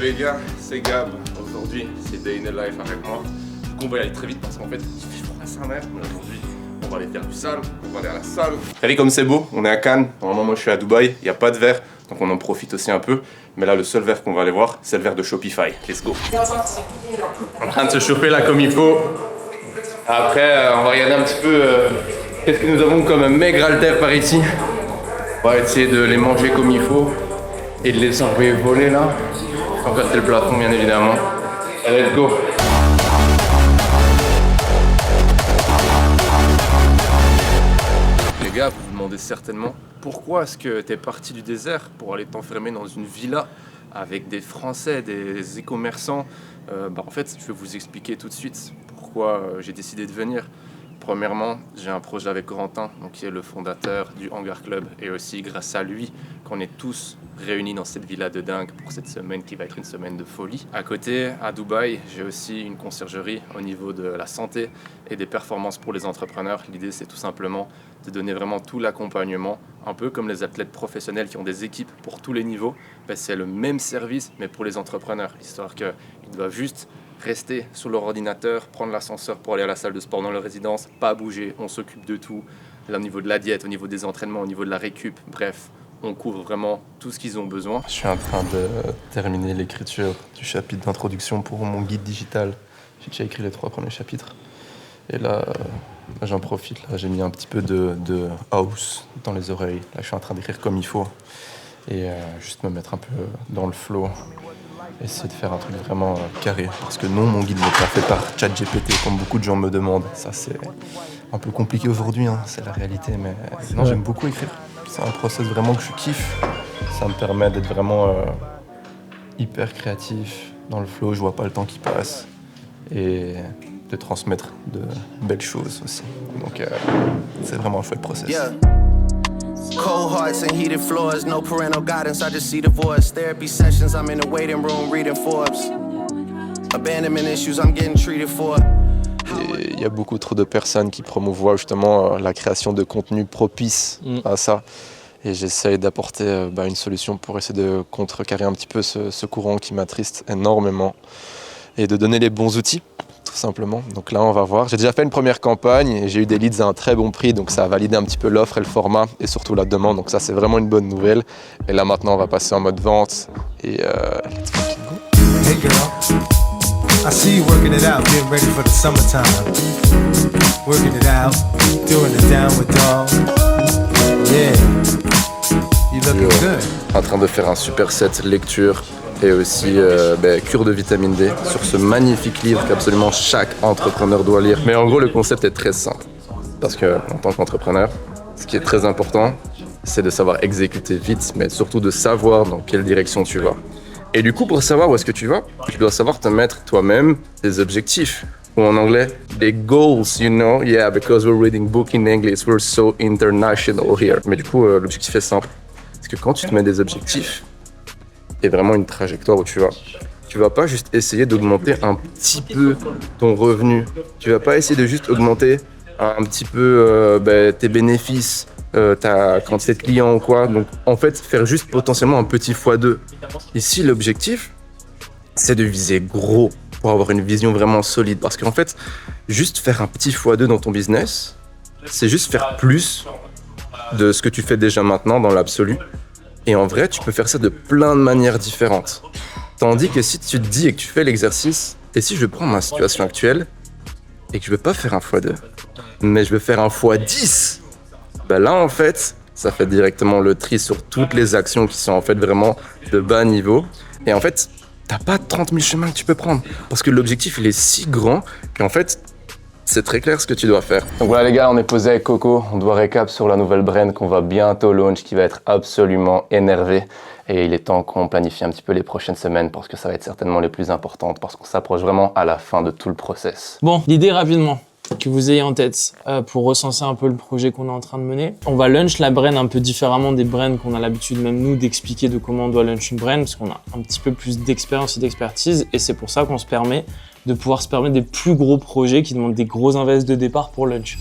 les gars, c'est Gab. Aujourd'hui, c'est Day in the Life avec moi. Du coup, on va y aller très vite parce qu'en fait, il fait froid à sa mère. Mais aujourd'hui, on va aller faire du sale, on va aller à la salle. Regardez comme c'est beau, on est à Cannes. Normalement, moi je suis à Dubaï, il n'y a pas de verre, donc on en profite aussi un peu. Mais là, le seul verre qu'on va aller voir, c'est le verre de Shopify. Let's go. En train de se chauffer là comme il faut. Après, on va regarder un petit peu qu'est-ce que nous avons comme maigre haltères par ici. On va essayer de les manger comme il faut et de les envoyer voler là. Sans casser le plafond, bien évidemment. Allez, let's go. Les gars, vous vous demandez certainement pourquoi est-ce que t'es parti du désert pour aller t'enfermer dans une villa avec des Français, des e-commerçants. En fait, je vais vous expliquer tout de suite pourquoi j'ai décidé de venir. Premièrement, j'ai un projet avec Corentin, donc qui est le fondateur du Hangar Club, et aussi grâce à lui qu'on est tous réunis dans cette villa de dingue pour cette semaine qui va être une semaine de folie. À côté, à Dubaï, j'ai aussi une conciergerie au niveau de la santé et des performances pour les entrepreneurs. L'idée, c'est tout simplement de donner vraiment tout l'accompagnement, un peu comme les athlètes professionnels qui ont des équipes pour tous les niveaux. C'est le même service, mais pour les entrepreneurs, histoire qu'ils doivent juste rester sur leur ordinateur, prendre l'ascenseur pour aller à la salle de sport dans leur résidence, pas bouger, on s'occupe de tout. Là, au niveau de la diète, au niveau des entraînements, au niveau de la récup, bref, on couvre vraiment tout ce qu'ils ont besoin. Je suis en train de terminer l'écriture du chapitre d'introduction pour mon guide digital. J'ai déjà écrit les 3 premiers chapitres. Et là, j'en profite. Là, j'ai mis un petit peu de house dans les oreilles. Là, je suis en train d'écrire comme il faut. Et juste me mettre un peu dans le flow. Essayer de faire un truc vraiment carré. Parce que non, mon guide n'est pas fait par ChatGPT, comme beaucoup de gens me demandent. Ça, c'est un peu compliqué aujourd'hui, hein, c'est la réalité. Mais non, j'aime beaucoup écrire. C'est un process vraiment que je kiffe. Ça me permet d'être vraiment hyper créatif, dans le flow, je vois pas le temps qui passe. Et de transmettre de belles choses aussi. Donc, c'est vraiment un chouette process. Yeah. Cold hearts and heated floors, no parental guidance, I just see divorce. Therapy sessions, I'm in the waiting room reading Forbes. Abandonment issues, I'm getting treated for. Il y a beaucoup trop de personnes qui promouvoient justement la création de contenu propice à ça. Et j'essaye d'apporter une solution pour essayer de contrecarrer un petit peu ce courant qui m'attriste énormément. Et de donner les bons outils, tout simplement. Donc là, on va voir. J'ai déjà fait une première campagne et j'ai eu des leads à un très bon prix. Donc ça a validé un petit peu l'offre et le format et surtout la demande. Donc ça, c'est vraiment une bonne nouvelle. Et là, maintenant, on va passer en mode vente. Et let's fucking go. Hey girl, I see you working it out, getting ready for the summertime. Working it out, doing the downward dog. Yeah, you looking good. En train de faire un super set lecture. Et aussi cure de vitamine D sur ce magnifique livre qu'absolument chaque entrepreneur doit lire. Mais en gros, le concept est très simple. Parce qu'en tant qu'entrepreneur, ce qui est très important, c'est de savoir exécuter vite, mais surtout de savoir dans quelle direction tu vas. Et du coup, pour savoir où est-ce que tu vas, tu dois savoir te mettre toi-même des objectifs. Ou en anglais, des goals, you know? Yeah, because we're reading book in English, we're so international here. Mais du coup, l'objectif est simple. C'est que quand tu te mets des objectifs, et vraiment une trajectoire où tu vas pas juste essayer d'augmenter un petit peu ton revenu. Tu vas pas essayer de juste augmenter un petit peu tes bénéfices, ta quantité de clients ou quoi. Donc en fait, faire juste potentiellement un petit x2. Ici, l'objectif, c'est de viser gros pour avoir une vision vraiment solide. Parce qu'en fait, juste faire un petit x2 dans ton business, c'est juste faire plus de ce que tu fais déjà maintenant dans l'absolu. Et en vrai, tu peux faire ça de plein de manières différentes. Tandis que si tu te dis et que tu fais l'exercice, et si je prends ma situation actuelle, et que je veux pas faire un x2, mais je veux faire un x10, là en fait, ça fait directement le tri sur toutes les actions qui sont en fait vraiment de bas niveau. Et en fait, t'as pas 30 000 chemins que tu peux prendre. Parce que l'objectif, il est si grand qu'en fait, c'est très clair ce que tu dois faire. Donc voilà les gars, on est posé avec Coco. On doit récap sur la nouvelle brand qu'on va bientôt launch, qui va être absolument énervé. Et il est temps qu'on planifie un petit peu les prochaines semaines parce que ça va être certainement les plus importantes, parce qu'on s'approche vraiment à la fin de tout le process. Bon, l'idée rapidement que vous ayez en tête pour recenser un peu le projet qu'on est en train de mener. On va launch la brand un peu différemment des brands qu'on a l'habitude même nous d'expliquer de comment on doit launch une brand, parce qu'on a un petit peu plus d'expérience et d'expertise, et c'est pour ça qu'on se permet de pouvoir se permettre des plus gros projets qui demandent des gros invests de départ pour launch.